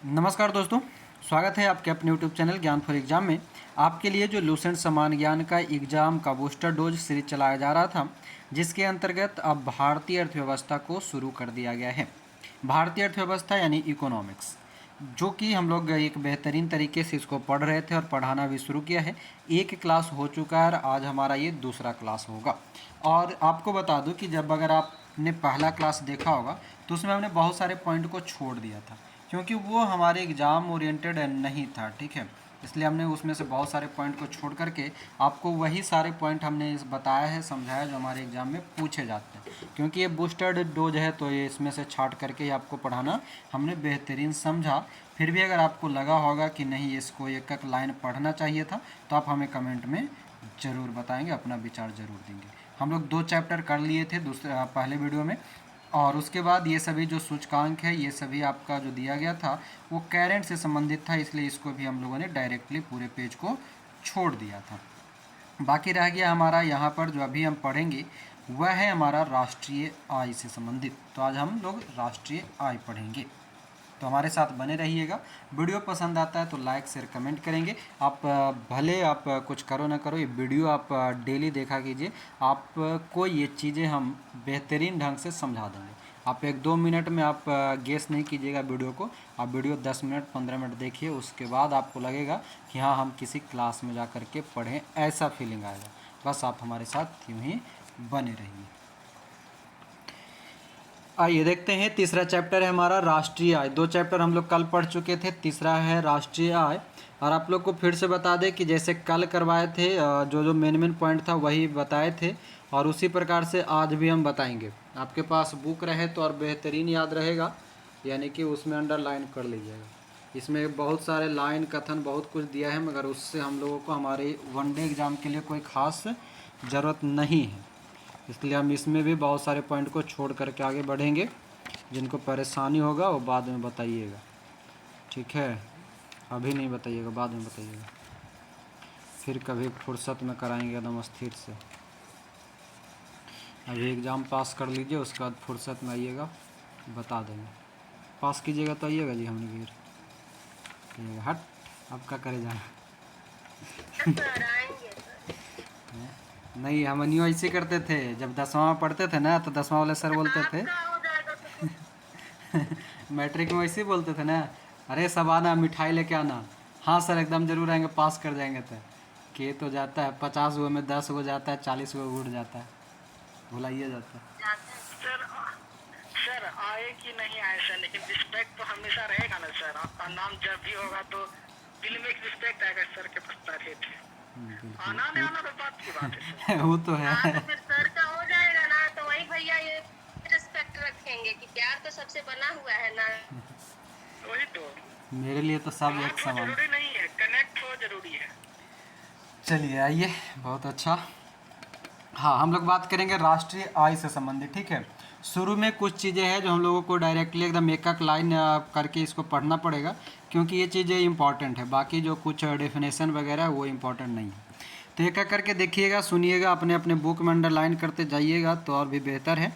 नमस्कार दोस्तों, स्वागत है आपके अपने यूट्यूब चैनल ज्ञान फॉर एग्जाम में। आपके लिए जो लूसेंट समान ज्ञान का एग्जाम का बूस्टर डोज सीरीज चलाया जा रहा था, जिसके अंतर्गत अब भारतीय अर्थव्यवस्था को शुरू कर दिया गया है। भारतीय अर्थव्यवस्था यानी इकोनॉमिक्स, जो कि हम लोग एक बेहतरीन तरीके से इसको पढ़ रहे थे और पढ़ाना भी शुरू किया है। एक क्लास हो चुका है, आज हमारा ये दूसरा क्लास होगा। और आपको बता दूं कि जब अगर आपने पहला क्लास देखा होगा तो उसमें हमने बहुत सारे पॉइंट को छोड़ दिया था, क्योंकि वो हमारे एग्ज़ाम ओरिएंटेड नहीं था, ठीक है। इसलिए हमने उसमें से बहुत सारे पॉइंट को छोड़ करके आपको वही सारे पॉइंट हमने इस बताया है, समझाया, जो हमारे एग्ज़ाम में पूछे जाते हैं। क्योंकि ये बूस्टर्ड डोज है तो ये इसमें से छाट करके ही आपको पढ़ाना हमने बेहतरीन समझा। फिर भी अगर आपको लगा होगा कि नहीं इसको एक एक लाइन पढ़ना चाहिए था, तो आप हमें कमेंट में ज़रूर बताएंगे, अपना विचार ज़रूर देंगे। हम लोग 2 चैप्टर कर लिए थे पहले वीडियो में, और उसके बाद ये सभी जो सूचकांक है ये सभी आपका जो दिया गया था वो करेंट से संबंधित था, इसलिए इसको भी हम लोगों ने डायरेक्टली पूरे पेज को छोड़ दिया था। बाकी रह गया हमारा यहाँ पर जो अभी हम पढ़ेंगे वह है हमारा राष्ट्रीय आय से संबंधित। तो आज हम लोग राष्ट्रीय आय पढ़ेंगे, तो हमारे साथ बने रहिएगा। वीडियो पसंद आता है तो लाइक शेयर कमेंट करेंगे। आप भले आप कुछ करो ना करो, ये वीडियो आप डेली देखा कीजिए, आपको ये चीज़ें हम बेहतरीन ढंग से समझा देंगे। आप 1-2 मिनट में आप गेस नहीं कीजिएगा वीडियो को, आप वीडियो 10 मिनट 15 मिनट देखिए, उसके बाद आपको लगेगा कि हाँ हम किसी क्लास में जा कर के पढ़ें, ऐसा फीलिंग आएगा। बस आप हमारे साथ यूँ ही बने रहिए। आइए देखते हैं, तीसरा चैप्टर है हमारा राष्ट्रीय आय। 2 चैप्टर हम लोग कल पढ़ चुके थे, तीसरा है राष्ट्रीय आय। और आप लोग को फिर से बता दें कि जैसे कल करवाए थे, जो जो मेन पॉइंट था वही बताए थे, और उसी प्रकार से आज भी हम बताएंगे। आपके पास बुक रहे तो और बेहतरीन याद रहेगा, यानी कि उसमें अंडरलाइन कर लीजिएगा। इसमें बहुत सारे लाइन कथन बहुत कुछ दिया है, मगर उससे हम लोगों को हमारे वनडे एग्ज़ाम के लिए कोई ख़ास ज़रूरत नहीं है, इसलिए हम इसमें भी बहुत सारे पॉइंट को छोड़ करके आगे बढ़ेंगे। जिनको परेशानी होगा वो बाद में बताइएगा, ठीक है। अभी नहीं बताइएगा, बाद में बताइएगा, फिर कभी फुर्सत में कराएंगे एकदम स्थिर से। अभी एग्ज़ाम पास कर लीजिए, उसके बाद फुर्सत में आइएगा, बता देंगे। पास कीजिएगा तो आइएगा जी, हमने फिर हट आपका करे जाना नहीं, हम न्यू ऐसे करते थे जब 10वां में पढ़ते थे ना, तो 10वां वाले सर बोलते थे मैट्रिक में वैसे ही बोलते थे ना, अरे सब आना मिठाई लेके आना। हाँ सर एकदम जरूर आएंगे, पास कर जाएंगे। तो के तो जाता है 50 गो में 10 गो जाता है, 40 गो उड़ जाता है, भुलाइए जाता है। सर सर आए कि नहीं आए सर, लेकिन रिस्पेक्ट तो हमेशा रहेगा ना सर। आपका नाम जब भी होगा तो दिल में एक रिस्पेक्ट आएगा सर के प्रति। आना नहीं आना तो बात की बात है सर। वो तो है। हाँ, तो फिर सर का हो जाएगा ना, तो वही भैया ये रिस्पेक्ट रखेंगे कि प्यार तो सबसे बना हुआ है ना। वही तो मेरे लिए तो सब एक बात हो समान। जरूरी नहीं है, कनेक्ट हो जरूरी है। चलिए आइए, बहुत अच्छा। हाँ, हम लोग बात करेंगे राष्ट्रीय आय से संबंधित, ठीक है। शुरू में कुछ चीज़ें हैं जो हम लोगों को डायरेक्टली एकदम एक एक लाइन करके इसको पढ़ना पड़ेगा, क्योंकि ये चीज़ें इंपॉर्टेंट है। बाकी जो कुछ डेफिनेशन वगैरह है वो इंपॉर्टेंट नहीं है। तो एक एक करके देखिएगा, सुनिएगा, अपने अपने बुक में अंडरलाइन करते जाइएगा तो और भी बेहतर है।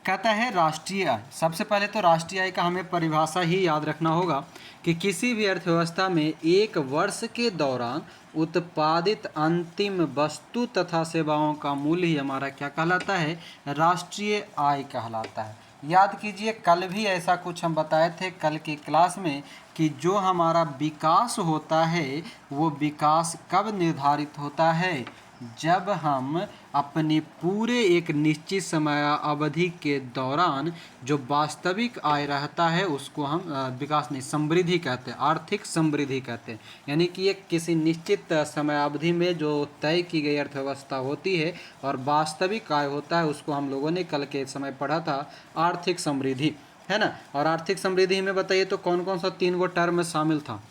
कहता है राष्ट्रीय आय। सबसे पहले तो राष्ट्रीय आय का हमें परिभाषा ही याद रखना होगा कि किसी भी अर्थव्यवस्था में एक वर्ष के दौरान उत्पादित अंतिम वस्तु तथा सेवाओं का मूल्य ही हमारा क्या कहलाता है, राष्ट्रीय आय कहलाता है। याद कीजिए, कल भी ऐसा कुछ हम बताए थे कल की क्लास में कि जो हमारा विकास होता है वो विकास कब निर्धारित होता है, जब हम अपने पूरे एक निश्चित समय अवधि के दौरान जो वास्तविक आय रहता है उसको हम विकास नहीं, समृद्धि कहते हैं, आर्थिक समृद्धि कहते हैं। यानी कि एक किसी निश्चित समय अवधि में जो तय की गई अर्थव्यवस्था होती है और वास्तविक आय होता है, उसको हम लोगों ने कल के समय पढ़ा था आर्थिक समृद्धि, है ना। और आर्थिक समृद्धि में बताइए तो कौन कौन सा 3 गो टर्म में शामिल था,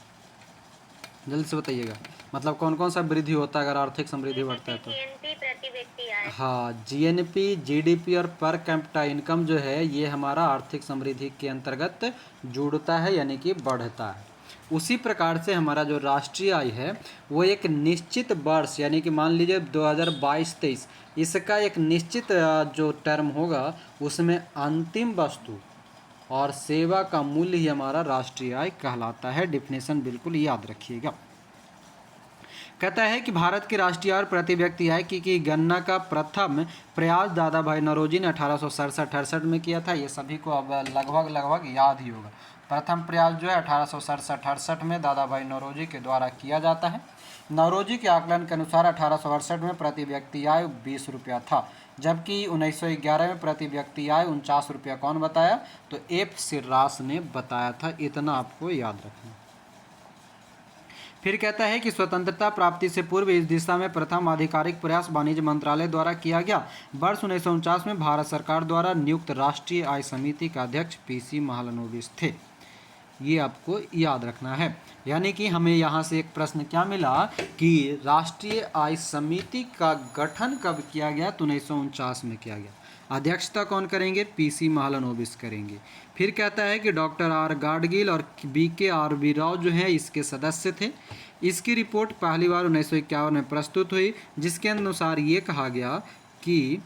जल्दी से बताइएगा। मतलब कौन कौन सा वृद्धि होता है अगर आर्थिक समृद्धि बढ़ता है तो। जीएनपी प्रति व्यक्ति आय। हाँ, जीएनपी, जीडीपी और पर कैपिटा इनकम जो है ये हमारा आर्थिक समृद्धि के अंतर्गत जुड़ता है, यानी कि बढ़ता है। उसी प्रकार से हमारा जो राष्ट्रीय आय है वो एक निश्चित वर्ष, यानी कि मान लीजिए 2022-23, इसका एक निश्चित जो टर्म होगा उसमें अंतिम वस्तु, और सेवा का मूल्य ही हमारा राष्ट्रीय आय कहलाता है। डेफिनेशन बिल्कुल याद रखिएगा। कहता है कि भारत की राष्ट्रीय आय और प्रति व्यक्ति आय की गणना का प्रथम प्रयास दादा भाई नौरोजी ने 1867-68 में किया था। ये सभी को अब लगभग याद ही होगा। प्रथम प्रयास जो है 1867-68 में दादा भाई नौरोजी के द्वारा किया जाता है। नौरोजी के आकलन के अनुसार 1868 में प्रति व्यक्ति आय 20 रुपया था, जबकि 1911 में प्रति व्यक्ति आय 49 रुपया कौन बताया? तो एफ सिर्रास ने बताया था। इतना आपको याद रखना। फिर कहता है कि स्वतंत्रता प्राप्ति से पूर्व इस दिशा में प्रथम आधिकारिक प्रयास वाणिज्य मंत्रालय द्वारा किया गया। वर्ष 1949 में भारत सरकार द्वारा नियुक्त राष्ट्रीय आय समिति का अध्यक्ष पीसी महालनोबिस थे। ये आपको याद रखना है। यानी कि हमें यहाँ से एक प्रश्न क्या मिला कि राष्ट्रीय आय समिति का गठन कब किया गया? तो 1949 में किया गया। अध्यक्षता कौन करेंगे? पीसी महालनोबिस करेंगे। फिर कहता है कि डॉक्टर आर गाडगिल और BKRB राव जो हैं इसके सदस्य थे। इसकी रिपोर्ट पहली बार 1951 में प्रस्तुत हुई, जिसके अनुसार ये कहा गया कि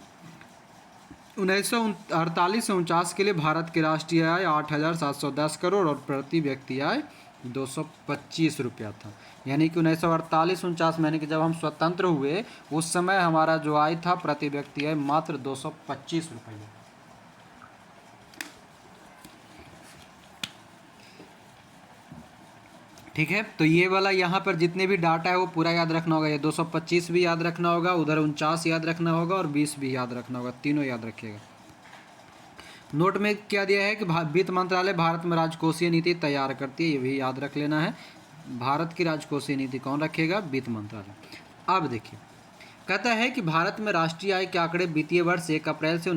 1948 से 49 के लिए भारत की राष्ट्रीय आय 8,710 करोड़ और प्रति व्यक्ति आय 225 रुपया था। यानी कि 1948-49 में, यानी कि जब हम स्वतंत्र हुए उस समय हमारा जो आय था प्रति व्यक्ति आय मात्र 225 रुपये। ठीक है, तो ये वाला यहाँ पर जितने भी डाटा है वो पूरा याद रखना होगा। ये 225 भी याद रखना होगा, उधर 49 याद रखना होगा और 20 भी याद रखना होगा, तीनों याद रखिएगा। नोट में क्या दिया है कि वित्त मंत्रालय भारत में राजकोषीय नीति तैयार करती है, ये भी याद रख लेना है। भारत की राजकोषीय नीति कौन रखेगा? वित्त मंत्रालय। अब देखिए, कहता है कि भारत में राष्ट्रीय आय के आंकड़े वित्तीय वर्ष 1 अप्रैल से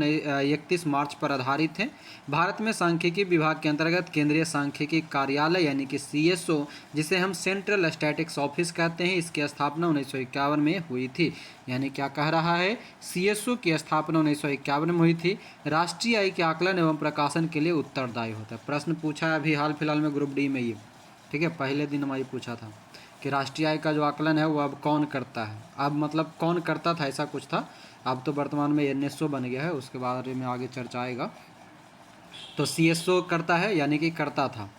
31 मार्च पर आधारित हैं। भारत में सांख्यिकी विभाग के अंतर्गत केंद्रीय सांख्यिकी कार्यालय यानी कि CSO, जिसे हम सेंट्रल स्टैटिस्टिक्स ऑफिस कहते हैं, इसकी स्थापना 1951 में हुई थी। यानी क्या कह रहा है? CSO की स्थापना 1951 में हुई थी। राष्ट्रीय आय के आकलन एवं प्रकाशन के लिए उत्तरदायी होता है। प्रश्न पूछा है अभी हाल फिलहाल में ग्रुप D में ये, ठीक है, पहले दिन हमारी पूछा था कि राष्ट्रीय आय का जो आकलन है वो अब कौन करता है। अब मतलब कौन करता था ऐसा कुछ था, अब तो वर्तमान में NSO बन गया है, उसके बारे में आगे चर्चा आएगा। तो CSO करता है यानी कि करता था,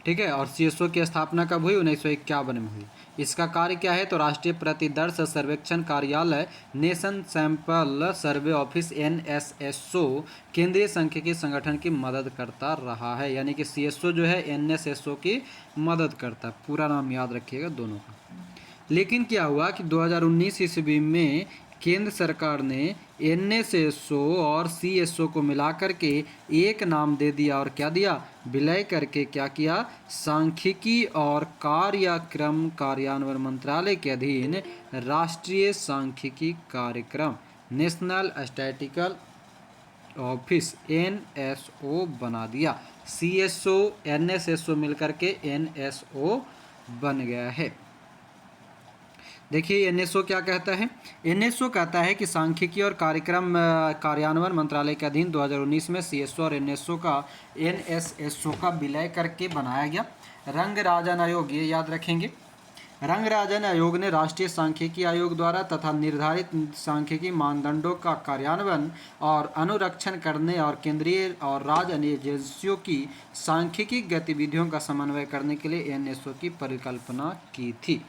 ठीक है। और CSO की स्थापना कब हुई? 1951 में हुई। इसका कार्य क्या है? तो राष्ट्रीय प्रतिदर्श सर्वेक्षण कार्यालय nation sample survey office NSSO केंद्रीय सांख्यिकी संगठन की मदद करता रहा है। यानी कि CSO जो है NSSO की मदद करता है। पूरा नाम याद रखिएगा दोनों का। लेकिन क्या हुआ कि 2019 ईस्वी में केंद्र सरकार ने NSSO और CSO को मिलाकर के एक नाम दे दिया और क्या दिया? विलय करके क्या किया? सांख्यिकी और कार्यक्रम कार्यान्वयन मंत्रालय के अधीन राष्ट्रीय सांख्यिकी कार्यक्रम नेशनल स्टैटिस्टिकल ऑफिस NSO बना दिया। CSO NSSO मिलकर के NSO बन गया है। देखिए NSO क्या कहता है? NSO कहता है कि सांख्यिकी और कार्यक्रम कार्यान्वयन मंत्रालय के अधीन 2019 में CSO और NSSO का विलय करके बनाया गया। रंगराजन आयोग, ये याद रखेंगे, रंगराजन आयोग ने राष्ट्रीय सांख्यिकी आयोग द्वारा तथा निर्धारित सांख्यिकी मानदंडों का कार्यान्वयन और अनुरक्षण करने और केंद्रीय और राज्य एजेंसियों की सांख्यिकी गतिविधियों का समन्वय करने के लिए NSO की परिकल्पना की थी।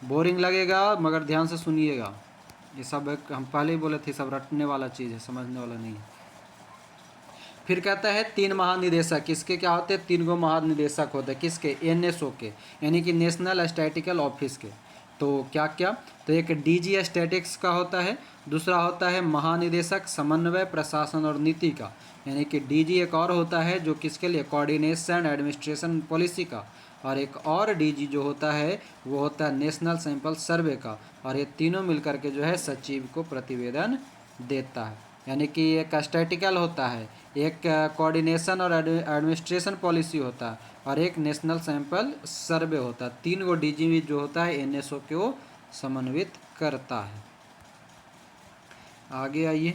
बोरिंग लगेगा मगर ध्यान से सुनिएगा, ये सब हम पहले ही बोले थे, सब रटने वाला चीज़ है, समझने वाला नहीं है। फिर कहता है 3 महानिदेशक, किसके क्या होते हैं? 3 गो महानिदेशक होते हैं, किसके? NSO के, यानी कि नेशनल स्टैटिस्टिकल ऑफिस के। तो क्या क्या? तो एक DG स्टैटिक्स का होता है, दूसरा होता है महानिदेशक समन्वय प्रशासन और नीति का, यानी कि DG एक और होता है जो किसके लिए? कोऑर्डिनेशन एडमिनिस्ट्रेशन पॉलिसी का। और एक और DG जो होता है वो होता है नेशनल सैंपल सर्वे का। और ये तीनों मिलकर के जो है सचिव को प्रतिवेदन देता है। यानी कि एक स्टैटिकल होता है, एक कोऑर्डिनेशन और एडमिनिस्ट्रेशन पॉलिसी होता है और एक नेशनल सैंपल सर्वे होता है। 3 गो DG जो होता है NSO को समन्वित करता है। आगे आइए,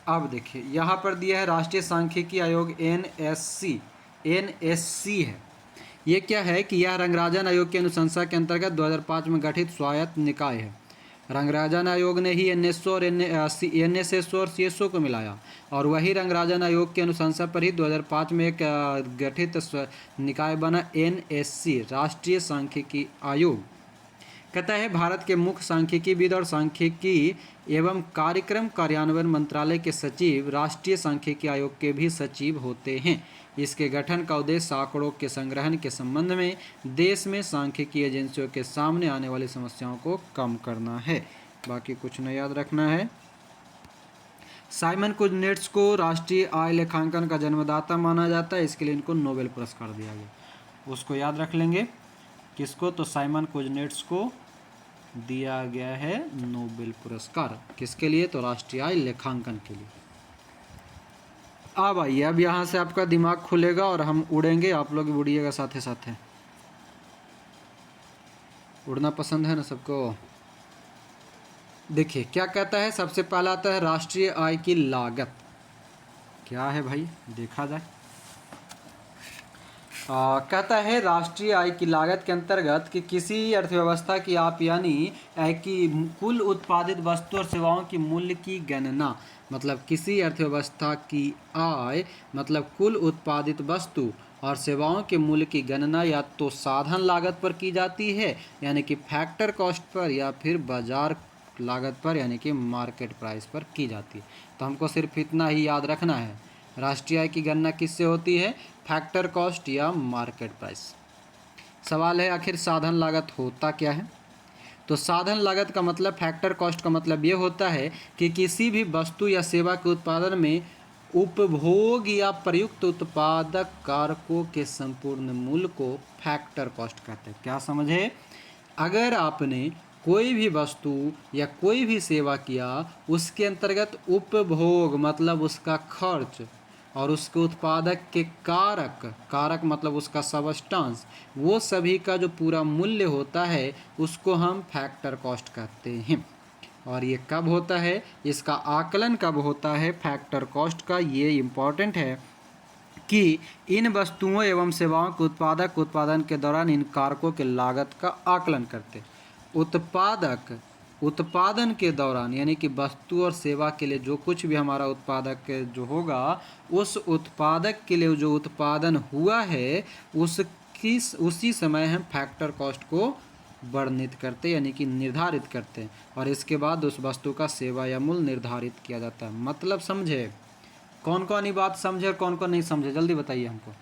अब देखिए यहाँ पर दिया है राष्ट्रीय सांख्यिकी आयोग NSC है। ये क्या है कि यह रंगराजन आयोग की अनुशंसा के अंतर्गत 2005 में गठित स्वायत्त निकाय है। रंगराजन आयोग ने ही एनएसओ और एनएसएसओ और सीएसओ को मिलाया, और वही रंगराजन आयोग की अनुशंसा पर ही 2005 में एक गठित निकाय बना एनएससी, राष्ट्रीय सांख्यिकी आयोग। कहता है भारत के मुख्य सांख्यिकीविद और सांख्यिकी एवं कार्यक्रम कार्यान्वयन मंत्रालय के सचिव राष्ट्रीय सांख्यिकी आयोग के भी सचिव होते हैं। इसके गठन का उद्देश्य आंकड़ों के संग्रहण के संबंध में देश में सांख्यिकी एजेंसियों के सामने आने वाली समस्याओं को कम करना है। बाकी कुछ न याद रखना है। साइमन कुजनेट्स को राष्ट्रीय आय लेखांकन का जन्मदाता माना जाता है, इसके लिए इनको नोबेल पुरस्कार दिया गया। उसको याद रख लेंगे, किसको, तो साइमन कुजनेट्स को दिया गया है नोबेल पुरस्कार। किसके लिए, तो राष्ट्रीय आय लेखांकन के लिए। अब आइए, अब यहाँ से आपका दिमाग खुलेगा और हम उड़ेंगे, आप लोग भी उड़िएगा साथ साथ। उड़ना पसंद है ना सबको। देखिए क्या कहता है, सबसे पहला आता है राष्ट्रीय आय की लागत। क्या है भाई, देखा जाए। कहता है राष्ट्रीय आय की लागत के अंतर्गत कि किसी अर्थव्यवस्था की आप यानी कि कुल उत्पादित वस्तु और सेवाओं की मूल्य की गणना, मतलब किसी अर्थव्यवस्था की आय मतलब कुल उत्पादित वस्तु और सेवाओं के मूल्य की गणना या तो साधन लागत पर की जाती है यानी कि फैक्टर कॉस्ट पर, या फिर बाजार लागत पर यानी कि मार्केट प्राइस पर की जाती है। तो हमको सिर्फ इतना ही याद रखना है, राष्ट्रीय आय की गणना किससे होती है, फैक्टर कॉस्ट या मार्केट प्राइस। सवाल है आखिर साधन लागत होता क्या है। तो साधन लागत का मतलब, फैक्टर कॉस्ट का मतलब ये होता है कि किसी भी वस्तु या सेवा के उत्पादन में उपभोग या प्रयुक्त उत्पादक कारकों के संपूर्ण मूल्य को फैक्टर कॉस्ट कहते हैं। क्या समझे, अगर आपने कोई भी वस्तु या कोई भी सेवा किया, उसके अंतर्गत उपभोग मतलब उसका खर्च और उसके उत्पादक के कारक मतलब उसका सबस्टांस, वो सभी का जो पूरा मूल्य होता है उसको हम फैक्टर कॉस्ट कहते हैं। और ये कब होता है, इसका आकलन कब होता है फैक्टर कॉस्ट का, ये इम्पॉर्टेंट है कि इन वस्तुओं एवं सेवाओं के उत्पादक उत्पादन के दौरान इन कारकों के लागत का आकलन करते। उत्पादक उत्पादन के दौरान यानी कि वस्तु और सेवा के लिए जो कुछ भी हमारा उत्पादक जो होगा, उस उत्पादक के लिए जो उत्पादन हुआ है उसी समय हम फैक्टर कॉस्ट को वर्णित करते यानी कि निर्धारित करते हैं, और इसके बाद उस वस्तु का सेवा या मूल्य निर्धारित किया जाता है। मतलब समझे, कौन कौन ये बात समझे और कौन कौन नहीं समझे, जल्दी बताइए हमको।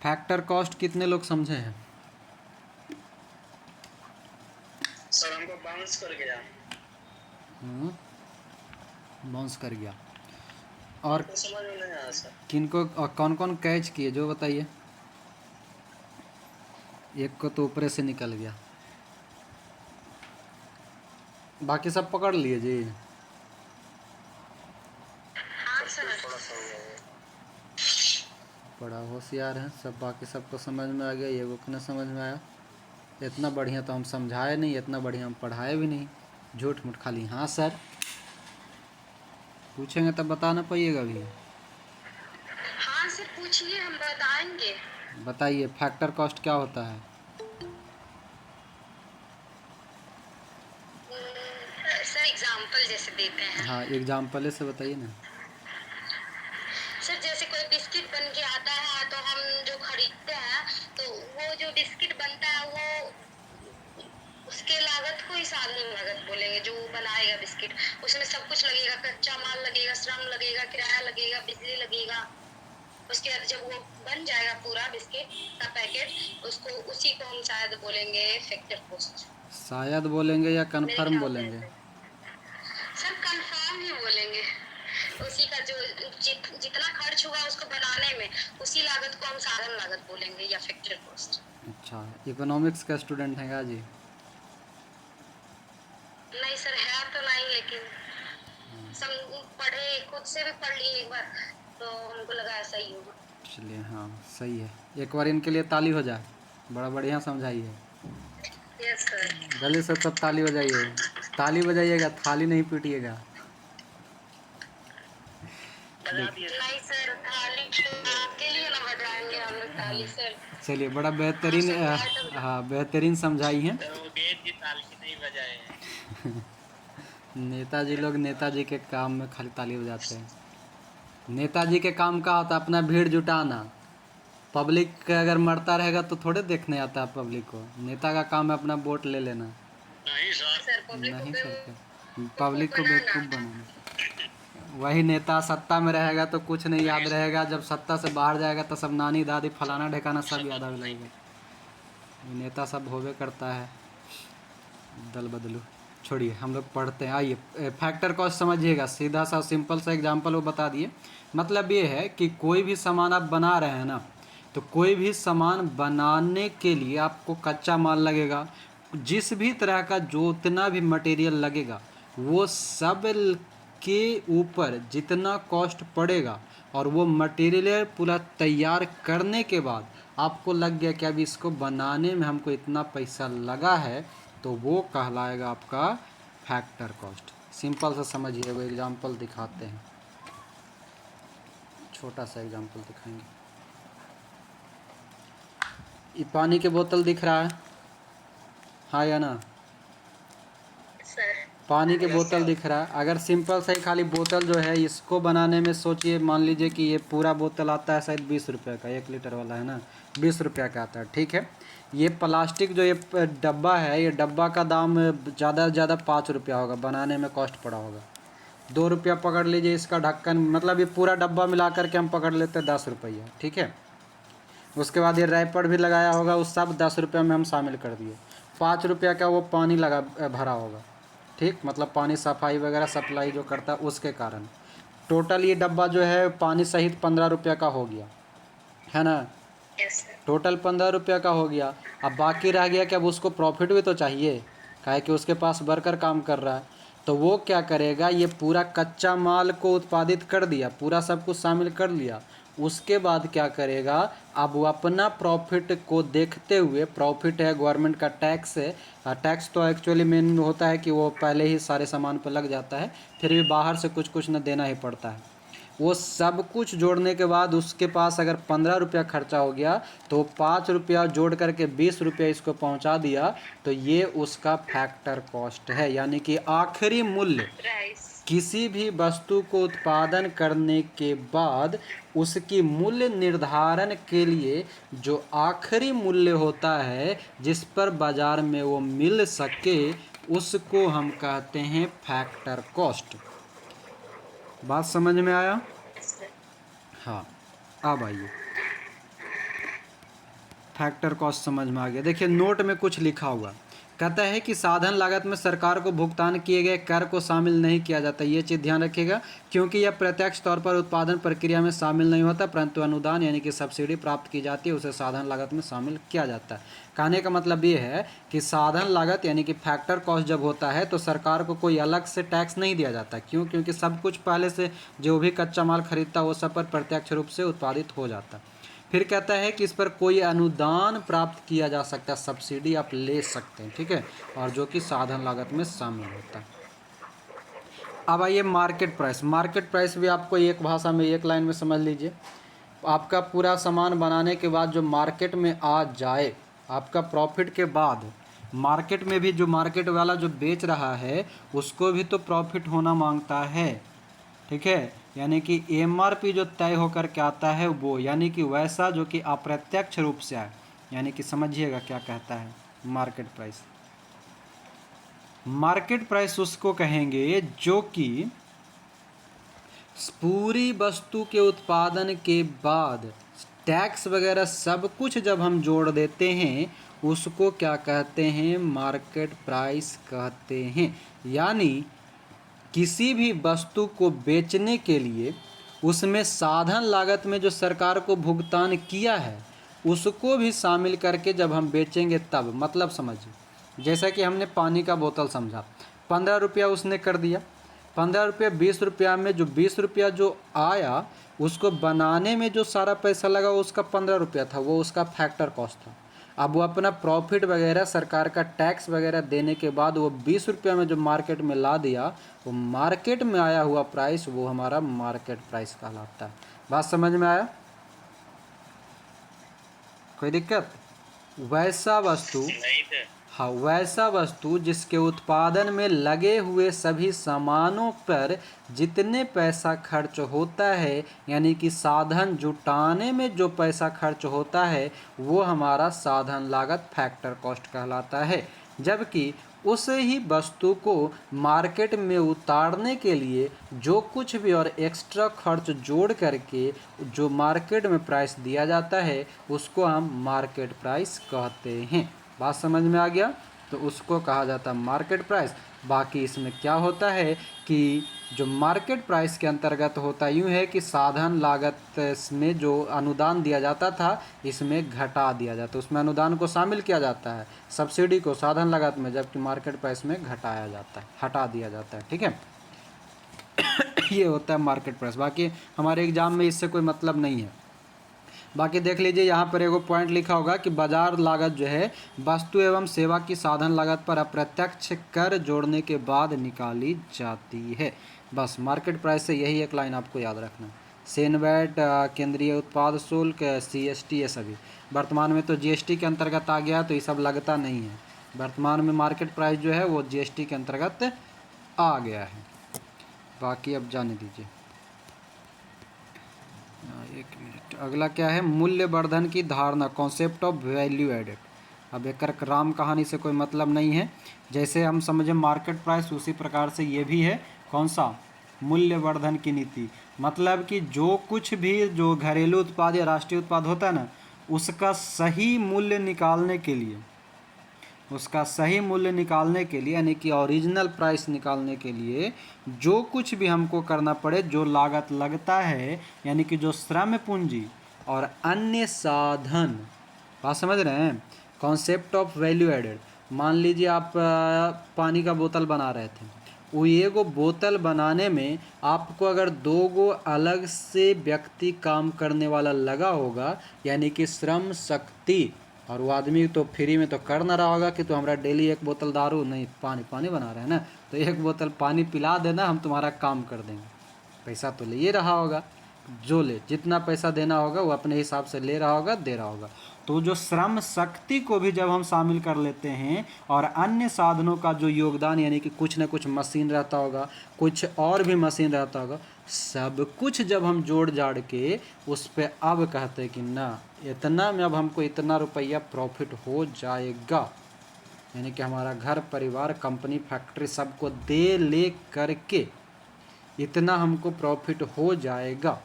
फैक्टर कॉस्ट कितने लोग समझे हैं? सर हमको बाउंस कर गया। बाउंस कर गया। और समझ में नहीं आया सर। किनको और कौन कौन कैच किए जो बताइए। एक को तो ऊपर से निकल गया, बाकी सब पकड़ लिए जी। हाँ सर। बड़ा होशियार है सब, बाकी सबको समझ में आ गया, ये वो को न समझ में आया। इतना बढ़िया तो हम समझाए नहीं, इतना बढ़िया हम पढ़ाए भी नहीं, झूठ मूठ खाली हाँ सर पूछेंगे तब बता ना पाइएगा भी। हाँ सर पूछिए, हम बताएंगे। बताइए फैक्टर कॉस्ट क्या होता है। सर एग्जाम्पल जैसे देते हैं। हाँ एग्जाम्पल से बताइए ना। सर जैसे कोई बिस्किट बन के आता है तो हम जो खरीदते हैं, तो वो जो बिस्किट बनता है वो उसके लागत को ही साधन लागत बोलेंगे। जो बनाएगा बिस्किट, उसमें सब कुछ लगेगा, कच्चा माल लगेगा, श्रम लगेगा, किराया लगेगा, बिजली लगेगा। उसके बाद जब वो बन जाएगा पूरा बिस्किट का पैकेट, उसको उसी को हम शायद बोलेंगे फैक्टर कॉस्ट। शायद बोलेंगे या कंफर्म बोलेंगे? सर कंफर्म ही बोलेंगे। उसी का जो जितना खर्च हुआ उसको बनाने में, उसी लागत को हम साधन लागत बोलेंगे या फैक्टर कॉस्ट। अच्छा, इकोनॉमिक्स का स्टूडेंट हैं क्या जी? नहीं सर है तो नहीं, लेकिन सब पढ़े, खुद से भी पढ़ लिए एक बार, तो हमको लगा ऐसा ही होगा। चलिए हाँ सही है, एक बार इनके लिए ताली हो जाए, बड़ा बढ़िया समझाई है। Yes sir. गले से सब ताली बजाइए, ताली बजाइएगा, थाली नहीं पीटिएगा। बजा दिए सर। नहीं सर, थाली आपके लिए ना बजाएंगे हम लोग थाली सर। चलिए, बड़ा बेहतरीन हाँ बेहतरीन समझाई हैं। सर वो गेट की ताली नहीं बजाए हैं। नेताजी लोग नेताजी के काम में खाली ताली बजाते हैं। नेताजी के काम का होता है अपना भीड़ जुटाना। पब्लिक अगर मरता रहेगा तो थोड़े देखने आता है पब्लिक को। नेता का काम है अपना वोट ले लेना। नहीं सर। सर पब्लिक नहीं को सर, पब्लिक को बेवकूफ़ बनाना। वही नेता सत्ता में रहेगा तो कुछ नहीं याद रहेगा, जब सत्ता से बाहर जाएगा तो सब नानी दादी फलाना ढेकाना सब याद आने लगेगा। नेता सब होवे करता है, दल बदलू। छोड़िए, हम लोग पढ़ते हैं। आइए फैक्टर कॉस्ट समझिएगा। सीधा सा सिंपल सा एग्जांपल वो बता दिए। मतलब ये है कि कोई भी सामान आप बना रहे हैं ना, तो कोई भी सामान बनाने के लिए आपको कच्चा माल लगेगा। जिस भी तरह का जो उतना भी मटेरियल लगेगा वो सब के ऊपर जितना कॉस्ट पड़ेगा, और वो मटेरियल पूरा तैयार करने के बाद आपको लग गया कि अब इसको बनाने में हमको इतना पैसा लगा है, तो वो कहलाएगा आपका फैक्टर कॉस्ट। सिंपल सा समझिए, वो एग्जांपल दिखाते हैं। छोटा सा एग्जांपल दिखाएंगे। ये पानी की बोतल दिख रहा है, हाँ या ना? सर पानी की बोतल दिख रहा है। अगर सिंपल सा ही खाली बोतल जो है इसको बनाने में सोचिए, मान लीजिए कि ये पूरा बोतल आता है शायद 20 रुपये का, 1 लीटर वाला है ना, 20 रुपये का आता है, ठीक है। ये प्लास्टिक जो ये डब्बा है, ये डब्बा का दाम ज़्यादा से ज़्यादा 5 रुपया होगा, बनाने में कॉस्ट पड़ा होगा। 2 रुपया पकड़ लीजिए इसका ढक्कन, मतलब ये पूरा डब्बा मिला करके हम पकड़ लेते हैं 10 रुपया, ठीक है। उसके बाद ये रैपर भी लगाया होगा, उस सब 10 रुपये में हम शामिल कर दिए। 5 रुपया का वो पानी लगा भरा होगा, ठीक, मतलब पानी सफाई वगैरह सप्लाई जो करता है उसके कारण। टोटल ये डब्बा जो है पानी सहित 15 रुपया का हो गया, है ना। Yes sir. टोटल 15 रुपया का हो गया। अब बाकी रह गया कि अब उसको प्रॉफिट भी तो चाहिए, काहे कि उसके पास वर्कर काम कर रहा है। तो वो क्या करेगा, ये पूरा कच्चा माल को उत्पादित कर दिया, पूरा सब कुछ शामिल कर लिया। उसके बाद क्या करेगा, अब वो अपना प्रॉफिट को देखते हुए, प्रॉफिट है गवर्नमेंट का टैक्स है, टैक्स तो एक्चुअली मेन होता है कि वो पहले ही सारे सामान पर लग जाता है, फिर भी बाहर से कुछ कुछ न देना ही पड़ता है। वो सब कुछ जोड़ने के बाद उसके पास अगर 15 रुपया खर्चा हो गया, तो 5 रुपया जोड़ करके 20 रुपया इसको पहुंचा दिया, तो ये उसका फैक्टर कॉस्ट है। यानी कि आखिरी मूल्य, प्राइस। किसी भी वस्तु को उत्पादन करने के बाद उसकी मूल्य निर्धारण के लिए जो आखिरी मूल्य होता है, जिस पर बाजार में वो मिल सके, उसको हम कहते हैं फैक्टर कॉस्ट। बात समझ में आया? हाँ, अब आइए, फैक्टर कॉस्ट समझ में आ गया। देखिए नोट में कुछ लिखा हुआ, कहता है कि साधन लागत में सरकार को भुगतान किए गए कर को शामिल नहीं किया जाता। ये चीज़ ध्यान रखिएगा, क्योंकि यह प्रत्यक्ष तौर पर उत्पादन प्रक्रिया में शामिल नहीं होता, परंतु अनुदान यानी कि सब्सिडी प्राप्त की जाती है, उसे साधन लागत में शामिल किया जाता है। कहने का मतलब ये है कि साधन लागत यानी कि फैक्टर कॉस्ट जब होता है तो सरकार को कोई अलग से टैक्स नहीं दिया जाता। क्यों? क्योंकि सब कुछ पहले से जो भी कच्चा माल खरीदता है वो सब पर प्रत्यक्ष रूप से उत्पादित हो जाता है। फिर कहता है कि इस पर कोई अनुदान प्राप्त किया जा सकता है, सब्सिडी आप ले सकते हैं, ठीक है, और जो कि साधन लागत में शामिल होता है। अब आइए मार्केट प्राइस। मार्केट प्राइस भी आपको एक भाषा में, एक लाइन में समझ लीजिए। आपका पूरा सामान बनाने के बाद जो मार्केट में आ जाए, आपका प्रॉफिट के बाद मार्केट में भी जो मार्केट वाला जो बेच रहा है उसको भी तो प्रॉफिट होना मांगता है, ठीक है। यानी कि एमआरपी जो तय होकर के आता है वो, यानी कि वैसा जो कि अप्रत्यक्ष रूप से आए, यानी कि समझिएगा क्या कहता है मार्केट प्राइस। मार्केट प्राइस उसको कहेंगे जो कि पूरी वस्तु के उत्पादन के बाद टैक्स वगैरह सब कुछ जब हम जोड़ देते हैं उसको क्या कहते हैं, मार्केट प्राइस कहते हैं। यानी किसी भी वस्तु को बेचने के लिए उसमें साधन लागत में जो सरकार को भुगतान किया है उसको भी शामिल करके जब हम बेचेंगे तब, मतलब समझिए, जैसा कि हमने पानी का बोतल समझा, 15 रुपया उसने कर दिया, 15 रुपया 20 रुपया में जो 20 रुपया जो आया उसको बनाने में जो सारा पैसा लगा उसका 15 रुपया था, वो उसका फैक्टर कॉस्ट था। अब वो अपना प्रॉफिट वगैरह सरकार का टैक्स वगैरह देने के बाद वो 20 रुपये में जो मार्केट में ला दिया, वो मार्केट में आया हुआ प्राइस वो हमारा मार्केट प्राइस कहलाता है। बात समझ में आया? कोई दिक्कत? वैसा वस्तु, हाँ, वैसा वस्तु जिसके उत्पादन में लगे हुए सभी सामानों पर जितने पैसा खर्च होता है, यानी कि साधन जुटाने में जो पैसा खर्च होता है वो हमारा साधन लागत फैक्टर कॉस्ट कहलाता है। जबकि उस ही वस्तु को मार्केट में उतारने के लिए जो कुछ भी और एक्स्ट्रा खर्च जोड़ करके जो मार्केट में प्राइस दिया जाता है उसको हम मार्केट प्राइस कहते हैं। बात समझ में आ गया? तो उसको कहा जाता है मार्केट प्राइस। बाकी इसमें क्या होता है कि जो मार्केट प्राइस के अंतर्गत होता यूँ है कि साधन लागत में जो अनुदान दिया जाता था इसमें घटा दिया जाता है, उसमें अनुदान को शामिल किया जाता है, सब्सिडी को साधन लागत में, जबकि मार्केट प्राइस में घटाया जाता है, हटा दिया जाता है। ठीक है, ये होता है मार्केट प्राइस। बाकी हमारे एग्जाम में इससे कोई मतलब नहीं है। बाकी देख लीजिए यहाँ पर एगो पॉइंट लिखा होगा कि बाजार लागत जो है वस्तु एवं सेवा की साधन लागत पर अप्रत्यक्ष कर जोड़ने के बाद निकाली जाती है। बस मार्केट प्राइस से यही एक लाइन आपको याद रखना। सेनवैट, केंद्रीय उत्पाद शुल्क, CST, ये सभी वर्तमान में तो GST के अंतर्गत आ गया, तो ये सब लगता नहीं है। वर्तमान में मार्केट प्राइस जो है वो GST के अंतर्गत आ गया है। बाकी अब जाने दीजिए। एक मिनट, अगला क्या है? मूल्यवर्धन की धारणा, कॉन्सेप्ट ऑफ वैल्यू एडेड। अब एक राम कहानी से कोई मतलब नहीं है। जैसे हम समझे मार्केट प्राइस उसी प्रकार से ये भी है। कौन सा? मूल्यवर्धन की नीति। मतलब कि जो कुछ भी जो घरेलू उत्पाद या राष्ट्रीय उत्पाद होता है ना, उसका सही मूल्य निकालने के लिए, उसका सही मूल्य निकालने के लिए यानी कि ओरिजिनल प्राइस निकालने के लिए जो कुछ भी हमको करना पड़े, जो लागत लगता है, यानी कि जो श्रम पूंजी और अन्य साधन, बात समझ रहे हैं? Concept of value added. मान लीजिए आप पानी का बोतल बना रहे थे, वो एगो बोतल बनाने में आपको अगर 2 गो अलग से व्यक्ति काम करने वाला लगा होगा, यानी कि श्रम शक्ति, और वो आदमी तो फ्री में तो कर ना रहा होगा कि तो हमारा डेली एक बोतल दारू नहीं, पानी बना रहे हैं ना, तो एक बोतल पानी पिला देना, हम तुम्हारा काम कर देंगे। पैसा तो ले ही रहा होगा, जो ले जितना पैसा देना होगा वो अपने हिसाब से ले रहा होगा, दे रहा होगा। तो जो श्रम शक्ति को भी जब हम शामिल कर लेते हैं और अन्य साधनों का जो योगदान, यानी कि कुछ ना कुछ मशीन रहता होगा, कुछ और भी मशीन रहता होगा, सब कुछ जब हम जोड़ जाड़ के उस पर अब कहते हैं कि ना इतना में अब हमको इतना रुपया प्रॉफिट हो जाएगा, यानी कि हमारा घर परिवार कंपनी फैक्ट्री सबको दे ले करके इतना हमको प्रॉफिट हो जाएगा,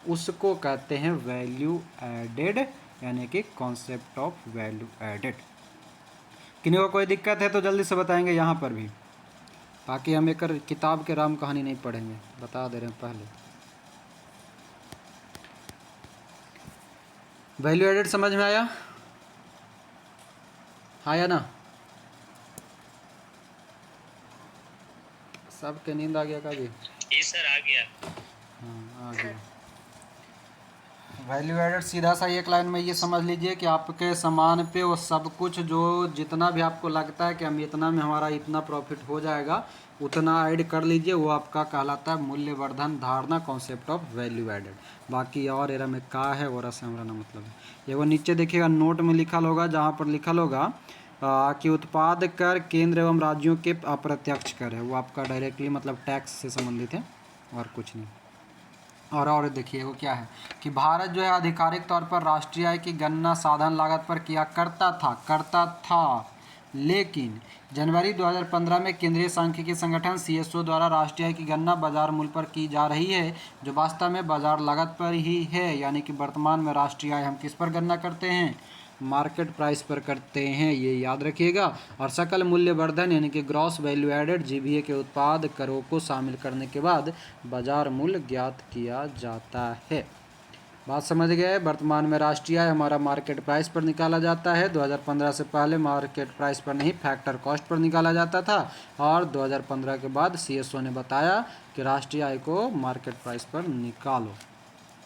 उसको कहते हैं वैल्यू एडेड, यानी कि कॉन्सेप्ट ऑफ वैल्यू एडेड। किन्हीं को कोई दिक्कत है तो जल्दी से बताएंगे यहाँ पर भी। बाकी हम एक किताब के राम कहानी नहीं पढ़ेंगे, बता दे रहे हैं पहले। वैल्यू एडेड समझ में आया? आया ना? सबके नींद आ गया का जी? जी सर आ गया। हाँ आ गया। वैल्यू एडेड सीधा सा एक लाइन में ये समझ लीजिए कि आपके सामान पे वो सब कुछ जो जितना भी आपको लगता है कि हम इतना में हमारा इतना प्रॉफिट हो जाएगा, उतना ऐड कर लीजिए, वो आपका कहलाता है मूल्यवर्धन धारणा, कॉन्सेप्ट ऑफ वैल्यू एडेड। बाकी और एरा में का है और से हमारा ना मतलब है। ये वो नीचे देखिएगा नोट में लिखल होगा, जहाँ पर लिखल होगा कि उत्पाद कर केंद्र एवं राज्यों के अप्रत्यक्ष कर है, वो आपका डायरेक्टली मतलब टैक्स से संबंधित है और कुछ नहीं। और देखिए वो क्या है कि भारत जो है आधिकारिक तौर पर राष्ट्रीय आय की गणना साधन लागत पर किया करता था, लेकिन जनवरी 2015 में केंद्रीय सांख्यिकी संगठन CSO द्वारा राष्ट्रीय आय की गणना बाजार मूल्य पर की जा रही है, जो वास्तव में बाजार लागत पर ही है। यानी कि वर्तमान में राष्ट्रीय आय हम किस पर गणना करते हैं? मार्केट प्राइस पर करते हैं, ये याद रखिएगा। और सकल मूल्यवर्धन यानी कि ग्रॉस वैल्यू एडेड GVA के उत्पाद करों को शामिल करने के बाद बाजार मूल्य ज्ञात किया जाता है। बात समझ गए? वर्तमान में राष्ट्रीय आय हमारा मार्केट प्राइस पर निकाला जाता है। 2015 से पहले मार्केट प्राइस पर नहीं, फैक्टर कॉस्ट पर निकाला जाता था, और 2015 के बाद CSO ने बताया कि राष्ट्रीय आय को मार्केट प्राइस पर निकालो,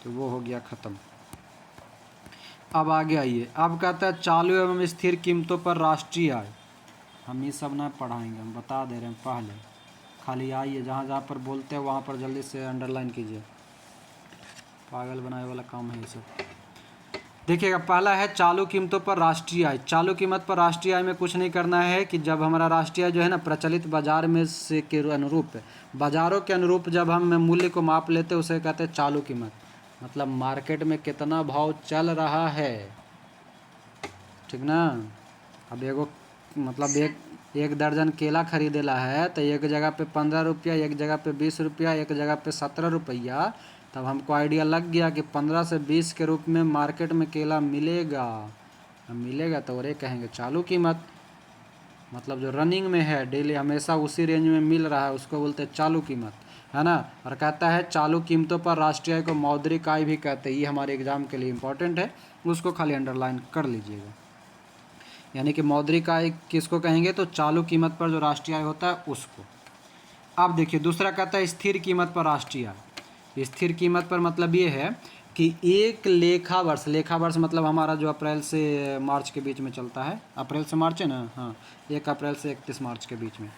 तो वो हो गया ख़त्म। अब आगे आइए, अब कहता है चालू एवं स्थिर कीमतों पर राष्ट्रीय आय। हम ये सब ना पढ़ाएंगे, हम बता दे रहे हैं पहले, खाली आइए जहाँ जहाँ पर बोलते हैं वहाँ पर जल्दी से अंडरलाइन कीजिए, पागल बनाने वाला काम है ये सब। देखिएगा, पहला है चालू कीमतों पर राष्ट्रीय आय। चालू कीमत पर राष्ट्रीय आय में कुछ नहीं करना है कि जब हमारा राष्ट्रीय आय जो है ना प्रचलित बाजार में से के अनुरूप है, बाज़ारों के अनुरूप जब हम मूल्य को माप लेते हैं उसे कहते हैं चालू कीमत। मतलब मार्केट में कितना भाव चल रहा है, ठीक ना। अब एगो मतलब एक दर्जन केला खरीदेला है तो एक जगह पे 15 रुपया, एक जगह पे 20 रुपया, एक जगह पे 17 रुपया। तब हमको आइडिया लग गया कि 15 से 20 के रूप में मार्केट में केला मिलेगा। अब मिलेगा तो और ये कहेंगे चालू कीमत। मतलब जो रनिंग में है, डेली हमेशा उसी रेंज में मिल रहा है, उसको बोलते हैं चालू कीमत, है ना। और कहता है चालू कीमतों पर राष्ट्रीय आय को मौद्रिक आय भी कहते हैं। ये हमारे एग्जाम के लिए इंपॉर्टेंट है, उसको खाली अंडरलाइन कर लीजिएगा। यानी कि मौद्रिक आय किसको कहेंगे, तो चालू कीमत पर जो राष्ट्रीय आय होता है उसको। अब देखिए दूसरा कहता है स्थिर कीमत पर राष्ट्रीय आय। स्थिर कीमत पर मतलब ये है कि एक लेखा वर्ष मतलब हमारा जो अप्रैल से मार्च के बीच में चलता है, अप्रैल से मार्च है ना, हाँ, 1 अप्रैल से 31 मार्च के बीच में।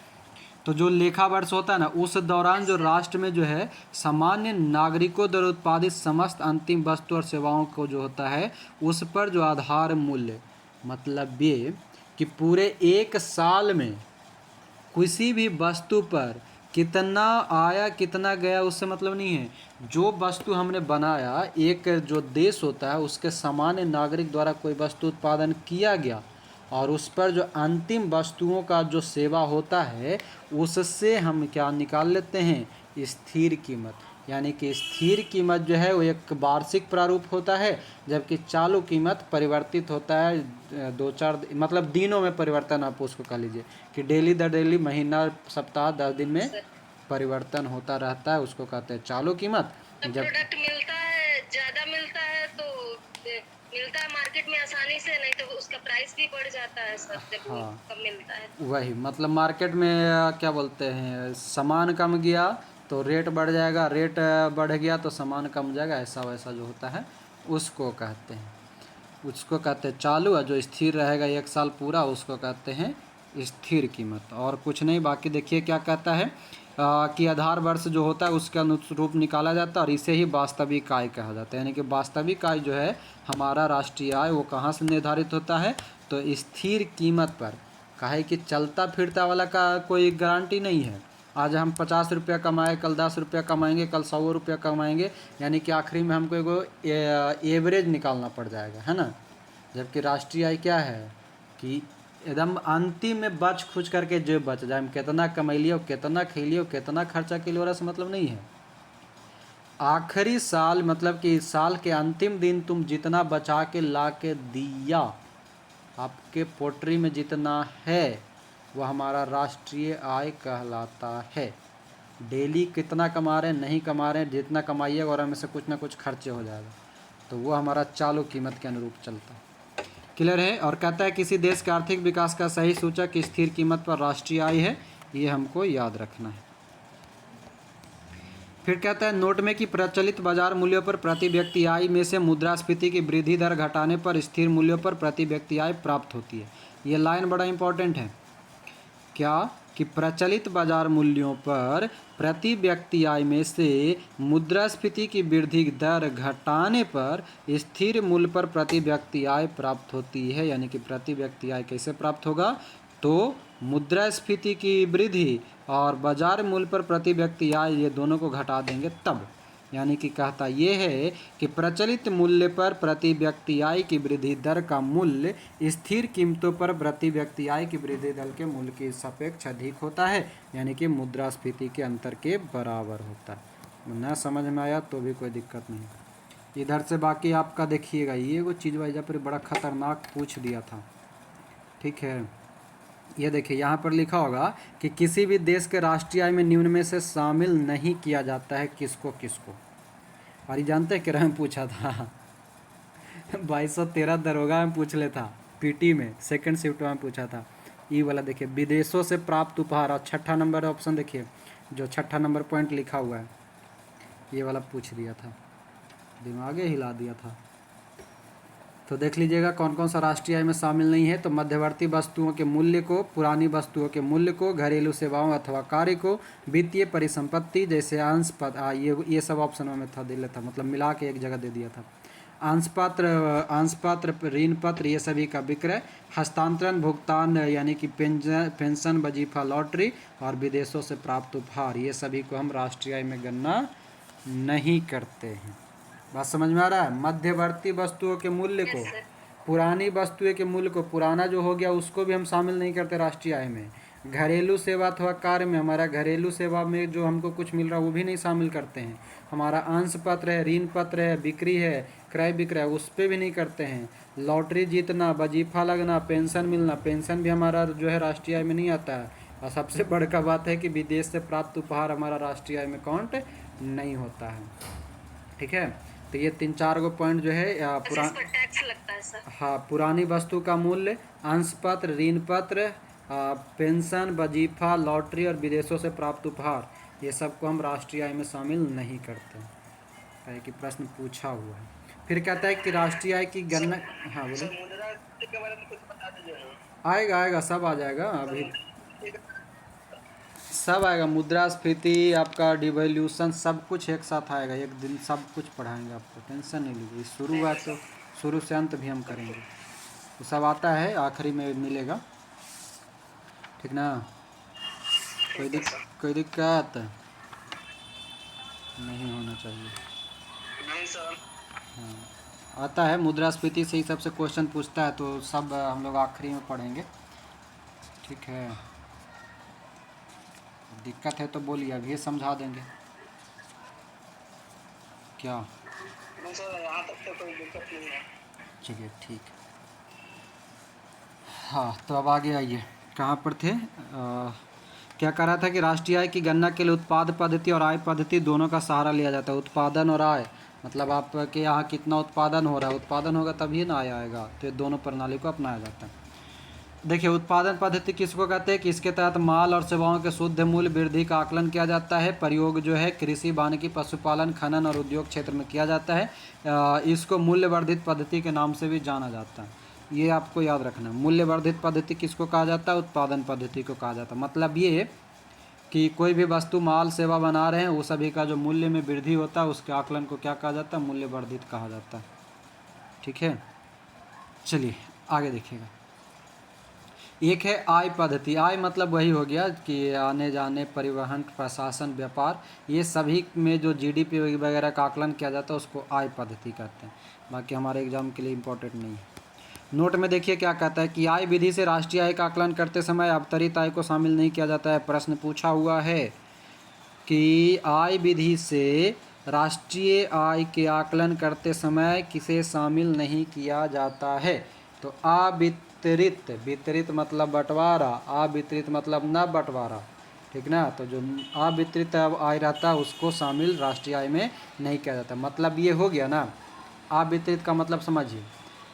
तो जो लेखा वर्ष होता है ना, उस दौरान जो राष्ट्र में जो है सामान्य नागरिकों द्वारा उत्पादित समस्त अंतिम वस्तु और सेवाओं को जो होता है उस पर जो आधार मूल्य, मतलब ये कि पूरे एक साल में किसी भी वस्तु पर कितना आया कितना गया उससे मतलब नहीं है। जो वस्तु हमने बनाया, एक जो देश होता है उसके सामान्य नागरिक द्वारा कोई वस्तु उत्पादन किया गया और उस पर जो अंतिम वस्तुओं का जो सेवा होता है उससे हम क्या निकाल लेते हैं, स्थिर कीमत। यानी कि स्थिर कीमत जो है वो एक वार्षिक प्रारूप होता है, जबकि चालू कीमत परिवर्तित होता है 2-4 मतलब दिनों में परिवर्तन, आप उसको कह लीजिए कि डेली दर डेली, महीना, सप्ताह, 10 दिन में परिवर्तन होता रहता है, उसको कहते हैं चालू कीमत। जब प्रोडक्ट मिलता है, ज्यादा मिलता है तो मिलता है मार्केट में आसानी से, नहीं तो उसका प्राइस भी बढ़ जाता है सर, जब वो हाँ, कम मिलता है। वही मतलब मार्केट में क्या बोलते हैं, सामान कम गया तो रेट बढ़ जाएगा, रेट बढ़ गया तो सामान कम जाएगा, ऐसा वैसा जो होता है उसको कहते हैं, उसको कहते हैं चालू। और जो स्थिर रहेगा 1 साल पूरा उसको कहते हैं स्थिर कीमत। और कुछ नहीं, बाकी देखिए क्या कहता है कि आधार वर्ष जो होता है उसके अनुरूप निकाला जाता है और इसे ही वास्तविक आय कहा जाता है। यानी कि वास्तविक आय जो है हमारा राष्ट्रीय आय वो कहाँ से निर्धारित होता है, तो स्थिर कीमत पर। काहे कि चलता फिरता वाला का कोई गारंटी नहीं है। आज हम 50 रुपया कमाए, कल 10 रुपया कमाएंगे, कल 100 रुपया कमाएंगे, यानी कि आखिरी में हमको एगो एवरेज निकालना पड़ जाएगा, है ना। जबकि राष्ट्रीय आय क्या है कि एकदम अंतिम में बच खुच करके जो बच जाए, हम कितना कमैलियो, कितना खैलियो, कितना खर्चा किलो, रस मतलब नहीं है। आखिरी साल मतलब कि इस साल के अंतिम दिन तुम जितना बचा के ला के दिया, आपके पोट्री में जितना है वह हमारा राष्ट्रीय आय कहलाता है। डेली कितना कमा रहे हैं, नहीं कमा रहे हैं, जितना कमाइएगा और हमें से कुछ ना कुछ खर्चे हो जाएगा, तो वो हमारा चालू कीमत के अनुरूप चलता है। क्लियर है। और कहता है किसी देश के आर्थिक विकास का सही सूचक स्थिर कीमत पर राष्ट्रीय आय है, ये हमको याद रखना है। फिर कहता है नोट में कि प्रचलित बाजार मूल्यों पर प्रति व्यक्ति आय में से मुद्रास्फीति की वृद्धि दर घटाने पर स्थिर मूल्यों पर प्रति व्यक्ति आय प्राप्त होती है। ये लाइन बड़ा इंपॉर्टेंट है, क्या कि प्रचलित बाजार मूल्यों पर प्रति व्यक्ति आय में से मुद्रास्फीति की वृद्धि दर घटाने पर स्थिर मूल्य पर प्रति व्यक्ति आय प्राप्त होती है। यानी कि प्रति व्यक्ति आय कैसे प्राप्त होगा, तो मुद्रास्फीति की वृद्धि और बाजार मूल्य पर प्रति व्यक्ति आय ये दोनों को घटा देंगे तब। यानी कि कहता ये है कि प्रचलित मूल्य पर प्रति व्यक्ति आय की वृद्धि दर का मूल्य स्थिर कीमतों पर प्रति व्यक्ति आय की वृद्धि दर के मूल्य के सापेक्ष अधिक होता है, यानी कि मुद्रास्फीति के अंतर के बराबर होता है। न समझ में आया तो भी कोई दिक्कत नहीं। इधर से बाकी आपका देखिएगा, ये वो चीज़ वाइजा पर बड़ा खतरनाक पूछ दिया था, ठीक है। ये देखिए यहाँ पर लिखा होगा कि किसी भी देश के राष्ट्रीय आय में निम्न में से शामिल नहीं किया जाता है किसको किसको। और ये जानते हैं क्या में पूछा था 2213 दरोगा में पूछ लेता, पीटी में सेकंड शिफ्ट में पूछा था। ये वाला देखिए विदेशों से प्राप्त उपहार, और 6ठा नंबर ऑप्शन देखिए, जो 6ठा नंबर पॉइंट लिखा हुआ है ये वाला पूछ दिया था, दिमागे हिला दिया था। तो देख लीजिएगा कौन कौन सा राष्ट्रीय आय में शामिल नहीं है। तो मध्यवर्ती वस्तुओं के मूल्य को, पुरानी वस्तुओं के मूल्य को, घरेलू सेवाओं अथवा कार्य को, वित्तीय परिसंपत्ति जैसे अंश पद, ये सब ऑप्शन में था दिया था, मतलब मिला के एक जगह दे दिया था। अंशपत्र, ऋण पत्र, ये सभी का विक्रय, हस्तांतरण, भुगतान यानी कि पेंशन, वजीफा, लॉटरी और विदेशों से प्राप्त उपहार, ये सभी को हम राष्ट्रीय आय में गणना नहीं करते हैं। बात समझ में आ रहा है? मध्यवर्ती वस्तुओं के मूल्य को, पुरानी वस्तुएं के मूल्य को, पुराना जो हो गया उसको भी हम शामिल नहीं करते राष्ट्रीय आय में। घरेलू सेवा अथवा कार्य में, हमारा घरेलू सेवा में जो हमको कुछ मिल रहा है वो भी नहीं शामिल करते हैं। हमारा अंश पत्र है, ऋण पत्र है, बिक्री है, क्रय विक्रय, उस पर भी नहीं करते हैं। लॉटरी जीतना, वजीफा लगना, पेंशन मिलना, पेंशन भी हमारा जो है राष्ट्रीय आय में नहीं आता है। और सबसे बड़का बात है कि विदेश से प्राप्त उपहार हमारा राष्ट्रीय आय में काउंट नहीं होता है। ठीक है, तो ये 3-4 गो पॉइंट जो है टैक्स लगता है सर। हाँ, पुरानी वस्तु का मूल्य, अंश पत्र, ऋण पत्र, पेंशन, वजीफा, लॉटरी और विदेशों से प्राप्त उपहार, ये सब को हम राष्ट्रीय आय में शामिल नहीं करते हैं कि प्रश्न पूछा हुआ है। फिर कहता है कि राष्ट्रीय आय की गणना, हाँ बोलो। के बारे में कुछ बता दीजिए। आएगा सब आ जाएगा, अभी सब आएगा। मुद्रास्फीति, आपका डिवैल्यूशन, सब कुछ एक साथ आएगा, एक दिन सब कुछ पढ़ाएंगे आपको, टेंशन नहीं लीजिए। शुरुआत तो शुरू से अंत भी हम करेंगे, तो सब आता है, आखिरी में मिलेगा। ठीक ना? कोई दिक्कत नहीं होना चाहिए। नहीं सर। हाँ, आता है, मुद्रास्फीति से ही सबसे क्वेश्चन पूछता है, तो सब हम लोग आखिरी में पढ़ेंगे। ठीक है, दिक्कत है तो बोलिए, अभी समझा देंगे। क्या? नहीं सर, यहाँ तक तो कोई दिक्कत नहीं है। चलिए ठीक। हाँ, तो अब आगे आइए, कहाँ पर थे? क्या कह रहा था कि राष्ट्रीय आय की गणना के लिए उत्पाद पद्धति और आय पद्धति दोनों का सहारा लिया जाता है। उत्पादन और आय, मतलब आपके यहाँ कितना उत्पादन हो रहा है, उत्पादन होगा तभी ना आय आएगा, तो ये दोनों प्रणाली को अपनाया जाता है। देखिए, उत्पादन पद्धति किसको कहते हैं कि इसके तहत माल और सेवाओं के शुद्ध मूल्य वृद्धि का आकलन किया जाता है। प्रयोग जो है कृषि, वानिकी, पशुपालन, खनन और उद्योग क्षेत्र में किया जाता है। इसको मूल्य वर्धित पद्धति के नाम से भी जाना जाता है, ये आपको याद रखना है। मूल्य वर्धित पद्धति किसको कहा जाता है? उत्पादन पद्धति को कहा जाता है। मतलब ये कि कोई भी वस्तु, माल, सेवा बना रहे हैं, वो सभी का जो मूल्य में वृद्धि होता है उसके आकलन को क्या कहा जाता है? मूल्य वर्धित कहा जाता है। ठीक है, चलिए आगे देखिएगा। एक है आय पद्धति। आय मतलब वही हो गया कि आने जाने, परिवहन, प्रशासन, व्यापार, ये सभी में जो जीडीपी वगैरह का आकलन किया जाता है उसको आय पद्धति कहते हैं। बाकी हमारे एग्जाम के लिए इम्पोर्टेंट नहीं है। नोट में देखिए क्या कहता है कि आय विधि से राष्ट्रीय आय का आकलन करते समय अवतरित आय को शामिल नहीं किया जाता है। प्रश्न पूछा हुआ है कि आय विधि से राष्ट्रीय आय के आकलन करते समय किसे शामिल नहीं किया जाता है? तो अवितरित, वितरित मतलब बंटवारा, अवितरित मतलब न बंटवारा। ठीक ना? तो जो अवितरित आय रहता है उसको शामिल राष्ट्रीय आय में नहीं किया जाता। मतलब ये हो गया ना, अवितरित का मतलब समझिए।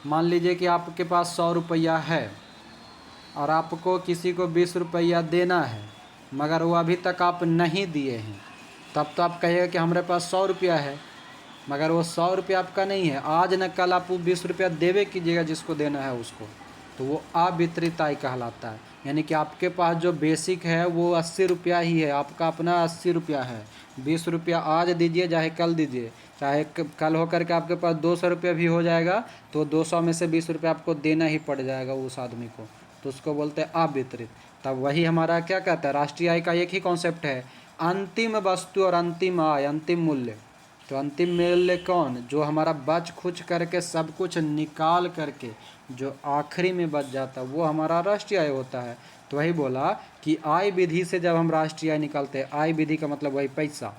मान लीजिए कि आपके पास 100 रुपया है और आपको किसी को 20 रुपया देना है, मगर वो अभी तक आप नहीं दिए हैं, तब तो आप कहिएगा कि हमारे पास 100 रुपया है, मगर वो 100 रुपया आपका नहीं है। आज न कल आप वो 20 रुपया देवे कीजिएगा जिसको देना है उसको, तो वो अवितरित आय कहलाता है। यानी कि आपके पास जो बेसिक है वो 80 रुपया ही है, आपका अपना 80 रुपया है। 20 रुपया आज दीजिए चाहे कल दीजिए, चाहे कल होकर के आपके पास 200 रुपया भी हो जाएगा, तो 200 में से 20 रुपया आपको देना ही पड़ जाएगा उस आदमी को, तो उसको बोलते हैं अवितरित। तब वही हमारा क्या कहता है, राष्ट्रीय आय का एक ही कॉन्सेप्ट है, अंतिम वस्तु और अंतिम आय, अंतिम मूल्य। तो अंतिम मूल्य कौन? जो हमारा बच खुच करके सब कुछ निकाल करके जो आखिरी में बच जाता है वो हमारा राष्ट्रीय आय होता है। तो वही बोला कि आय विधि से जब हम राष्ट्रीय आय निकालते हैं, आय विधि का मतलब वही पैसा,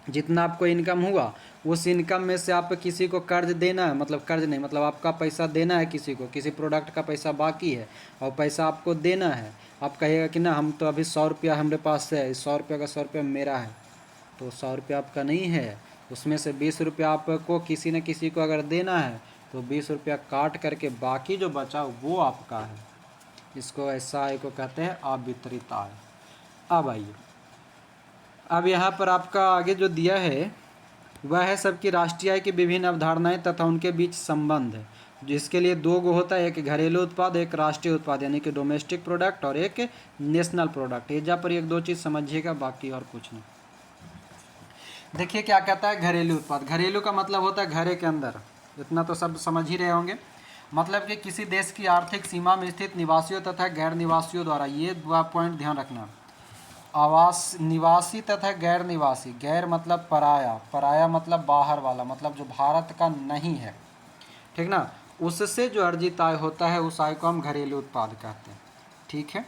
जितना आपको इनकम हुआ उस इनकम में से आप किसी को कर्ज देना है, मतलब कर्ज नहीं, मतलब आपका पैसा देना है किसी को, किसी प्रोडक्ट का पैसा बाकी है और पैसा आपको देना है। आप कहिएगा कि ना हम तो अभी 100 रुपया हमारे पास है, 100 रुपया का 100 रुपया मेरा है, तो 100 रुपया आपका नहीं है, उसमें से 20 रुपया आपको किसी न किसी को अगर देना है तो 20 रुपया काट करके बाकी जो बचा वो आपका है। इसको ऐसा आय को कहते हैं अवितरित आय। अब आइए, अब यहाँ पर आपका आगे जो दिया है वह है सबकी राष्ट्रीय आय की विभिन्न अवधारणाएं तथा उनके बीच संबंध है। जिसके लिए दो गो होता है, एक घरेलू उत्पाद, एक राष्ट्रीय उत्पाद, यानी कि डोमेस्टिक प्रोडक्ट और एक नेशनल प्रोडक्ट। एजा पर एक दो चीज़ समझिएगा, बाकी और कुछ नहीं। देखिए क्या कहता है घरेलू उत्पाद। घरेलू का मतलब होता है घरे के अंदर, इतना तो सब समझ ही रहे होंगे। मतलब कि किसी देश की आर्थिक सीमा में स्थित निवासियों तथा गैर निवासियों द्वारा, ये पॉइंट ध्यान रखना, आवास निवासी तथा गैर निवासी, गैर मतलब पराया, पराया मतलब बाहर वाला, मतलब जो भारत का नहीं है, ठीक ना, उससे जो अर्जित आय होता है उस आय को हम घरेलू उत्पाद कहते हैं, ठीक है।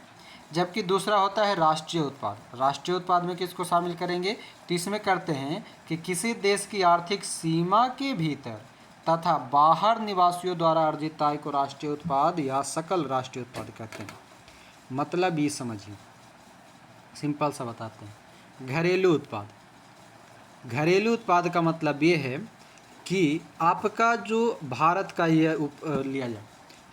जबकि दूसरा होता है राष्ट्रीय उत्पाद। राष्ट्रीय उत्पाद में किसको शामिल करेंगे, तो इसमें करते हैं कि किसी देश की आर्थिक सीमा के भीतर तथा बाहर निवासियों द्वारा अर्जित आय को राष्ट्रीय उत्पाद या सकल राष्ट्रीय उत्पाद कहते हैं। मतलब ये समझिए, सिंपल सा बताते हैं। घरेलू उत्पाद, घरेलू उत्पाद का मतलब ये है कि आपका जो भारत का ये लिया जाए,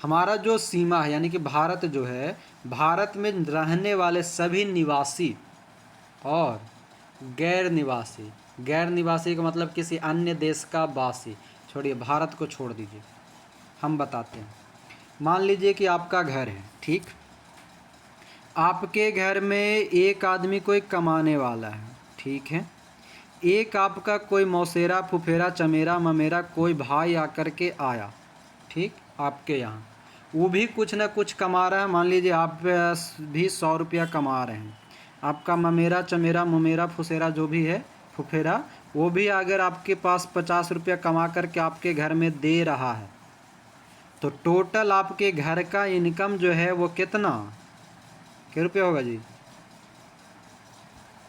हमारा जो सीमा है, यानी कि भारत जो है, भारत में रहने वाले सभी निवासी और गैर निवासी, गैर निवासी का मतलब किसी अन्य देश का वासी, छोड़िए भारत को छोड़ दीजिए, हम बताते हैं। मान लीजिए कि आपका घर है, ठीक, आपके घर में एक आदमी कोई कमाने वाला है, ठीक है, एक आपका कोई मौसेरा फुफेरा चमेरा ममेरा कोई भाई आकर के आया, ठीक, आपके यहाँ, वो भी कुछ ना कुछ कमा रहा है। मान लीजिए आप भी 100 रुपया कमा रहे हैं, आपका ममेरा चमेरा मुमेरा फुसेरा जो भी है फुफेरा, वो भी अगर आपके पास 50 रुपया कमा करके आपके घर में दे रहा है, तो टोटल आपके घर का इनकम जो है वो कितना, क्या रुपया होगा जी,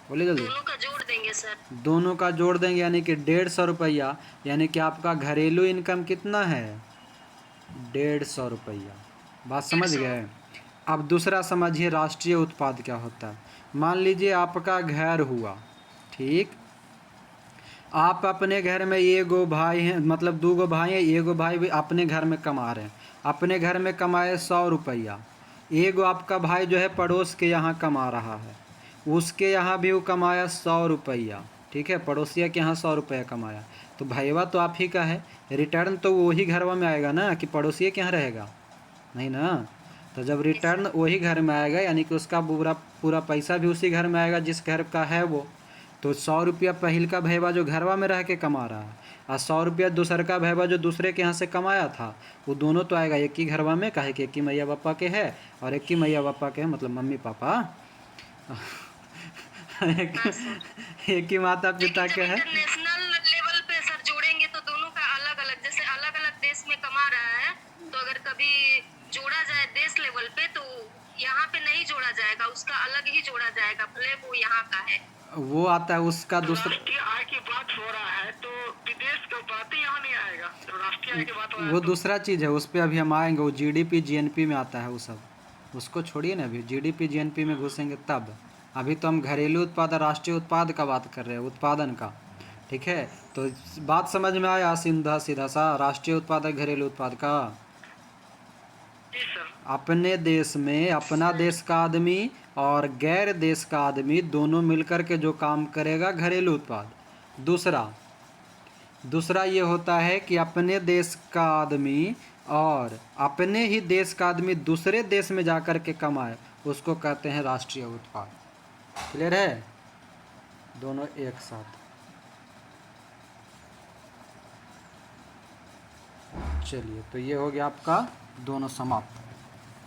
बोलिए जल्दी। दोनों का जोड़ देंगे सर। दोनों का जोड़ देंगे, यानी कि 150 रुपया, यानी कि आपका घरेलू इनकम कितना है, 150 रुपया। बात समझ गए। अब दूसरा समझिए राष्ट्रीय उत्पाद क्या होता है। मान लीजिए आपका घर हुआ, ठीक, आप अपने घर में एगो भाई हैं, मतलब 2 गो भाई हैं, एगो भाई भी अपने घर में कमा रहे हैं, अपने घर में कमाए 100 रुपया, एगो आपका भाई जो है पड़ोस के यहाँ कमा रहा है, उसके यहाँ भी वो कमाया 100 रुपया, ठीक है, पड़ोसिया के यहाँ 100 रुपया कमाया, तो भैया तो आप ही का है, रिटर्न तो वही घरवा में आएगा ना, कि पड़ोसिया के यहाँ रहेगा, नहीं ना। तो जब रिटर्न वही घर में आएगा, यानी कि उसका पूरा पैसा भी उसी घर में आएगा जिस घर का है वो, तो 100 रुपया पहिल का भैया जो घरवा में रह के कमा रहा है, और 100 रुपया दूसर का भैया जो दूसरे के यहाँ से कमाया था, वो दोनों तो आएगा एक ही घरवा में, काहे कि एक ही मैया पापा के है, और एक ही मैया पापा के है, मतलब मम्मी पापा एक ही माता पिता के है। इंटरनेशनल लेवल पे सर जोड़ेंगे तो दोनों का अलग अलग, जैसे अलग अलग देश में कमा रहा है, तो अगर कभी जोड़ा जाए देश लेवल पे तो यहाँ पे नहीं जोड़ा जाएगा, उसका अलग ही जोड़ा जाएगा, भले वो यहाँ का है। वो आता है उसका दूसरा, राष्ट्रीय आय की बात हो रहा है तो विदेश का बात ही यहाँ नहीं आएगा, तो राष्ट्रीय आय की बात हो रहा है वो तो दूसरा चीज़ है, उस पर अभी हम आएंगे, वो जीडीपी जीएनपी में आता है वो सब, उसको छोड़िए ना, अभी जीडीपी जीएनपी में घुसेंगे तब। अभी तो हम घरेलू उत्पाद और राष्ट्रीय उत्पाद का बात कर रहे हैं, उत्पादन का, ठीक है। तो बात समझ में आया सीधा सीधा सा, राष्ट्रीय उत्पाद और घरेलू उत्पाद का। जी सर। अपने देश में अपना देश का आदमी और गैर देश का आदमी दोनों मिलकर के जो काम करेगा, घरेलू उत्पाद। दूसरा ये होता है कि अपने देश का आदमी और अपने ही देश का आदमी दूसरे देश में जाकर के कमाए, उसको कहते हैं राष्ट्रीय उत्पाद। क्लियर है, दोनों एक साथ। चलिए, तो ये हो गया आपका दोनों समाप्त।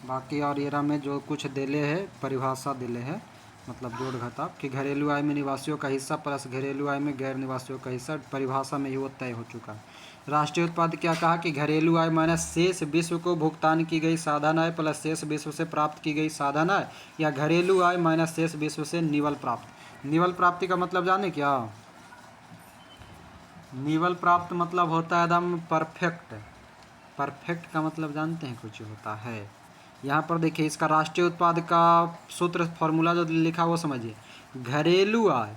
बाकी और ये में जो कुछ दिले है, परिभाषा दिले है, मतलब जोड़ घटाव, कि घरेलू आय में निवासियों का हिस्सा प्लस घरेलू आय में गैर निवासियों का हिस्सा, परिभाषा में ही वो तय हो चुका है। राष्ट्रीय उत्पाद क्या कहा कि घरेलू आय माइनस शेष विश्व को भुगतान की गई साधन आय प्लस शेष विश्व से प्राप्त की गई साधन आय, या घरेलू आय माइनस शेष विश्व से निवल प्राप्त। निवल प्राप्ति का मतलब जाने क्या, निवल प्राप्त मतलब होता है एकदम परफेक्ट। परफेक्ट का मतलब जानते हैं कुछ होता है। यहाँ पर देखिए इसका राष्ट्रीय उत्पाद का सूत्र फॉर्मूला जो लिखा वो समझिए, घरेलू आय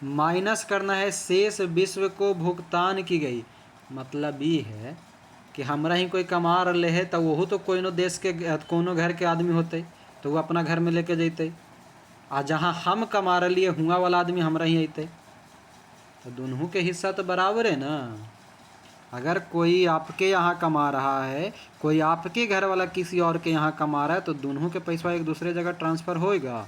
माइनस करना है शेष विश्व को भुगतान की गई, मतलब ये है कि हमरा ही कोई कमा रहे है तो वह तो कोई देश के कोनो घर के आदमी होते तो वो अपना घर में लेके जैते, आ जहाँ हम कमा रही हुआ वाला आदमी हमरा ही अते, तो दोनों के हिस्सा तो बराबर है ना। अगर कोई आपके यहाँ कमा रहा है, कोई आपके घर वाला किसी और के यहाँ कमा रहा है, तो दोनों के पैसा एक दूसरे जगह ट्रांसफ़र होएगा।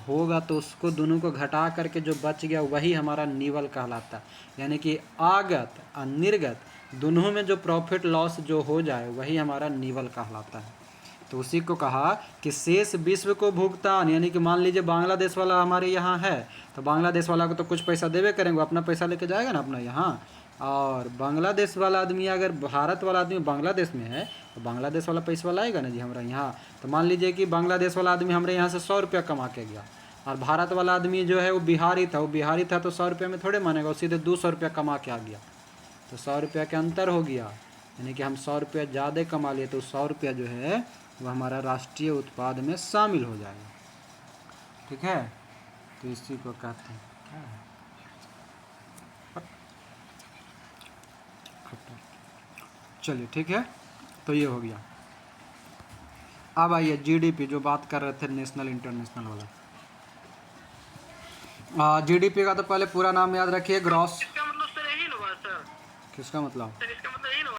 होगा तो उसको दोनों को घटा करके जो बच गया वही हमारा निवल कहलाता है। यानी कि आगत और निर्गत दोनों में जो प्रॉफिट लॉस जो हो जाए वही हमारा निवल कहलाता है। तो उसी को कहा कि शेष विश्व को भुगतान, यानी कि मान लीजिए बांग्लादेश वाला हमारे यहाँ है, तो बांग्लादेश वाला को तो कुछ पैसा देवे करेंगे, वो अपना पैसा लेके जाएगा ना अपना यहाँ। और बांग्लादेश वाला आदमी, अगर भारत वाला आदमी बांग्लादेश में है तो बांग्लादेश वाला पैसा लाएगा ना जी हमारा यहाँ। तो मान लीजिए कि बांग्लादेश वाला आदमी हमारे यहाँ से 100 रुपया कमा के गया, और भारत वाला आदमी जो है वो बिहारी था, तो 100 रुपये में थोड़े मानेगा, वो सीधे 200 रुपया कमा के आ गया। तो 100 रुपया के अंतर हो गया, यानी कि हम 100 रुपया ज़्यादा कमा लिए, तो 100 रुपया जो है वो हमारा राष्ट्रीय उत्पाद में शामिल हो जाएगा। ठीक है, तो इसी को कहते हैं क्या है, चलिए ठीक है, तो ये हो गया। अब आइए जीडीपी, जो बात कर रहे थे नेशनल इंटरनेशनल वाला। जीडीपी का तो पहले पूरा नाम याद रखिए, ग्रॉस। इसका मतलब सर यही ना हुआ सर? किसका मतलब? सर